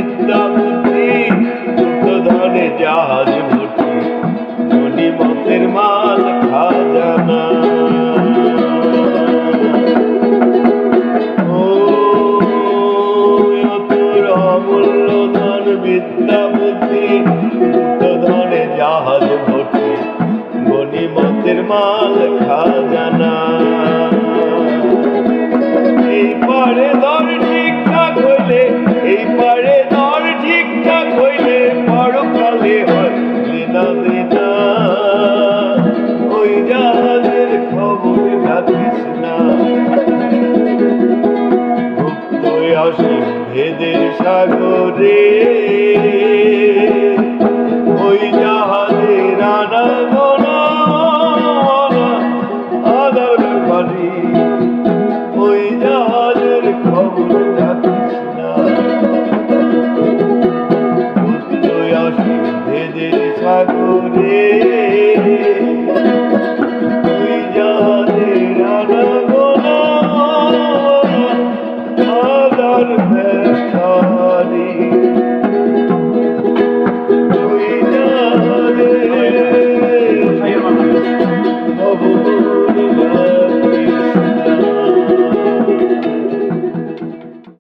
বিদ্যা বুদ্ধি দুর্যোধনে জাহাজ ভর্তি গনিমতের মাল খাজানা। অমূল্য ধন বিদ্যা বুদ্ধি দুর্যোধনে জাহাজ ভর্তি গনিমতের মাল খাজানা। এই পারে দর ঠিকঠাক হইলে, এই পারে দর ঠিকঠাক হইলে পরকালে হয় দেনা দেনা। ওই জাহাজের খবর রাখিস না, গুপ্ত অসীম ভেদের সাগরে ওই জাহাজের আনাগোনা আদার ব্যাপারী। ওই জাহাজের খবর রাখিস না, গুপ্ত অসীম ভেদের সাগরে।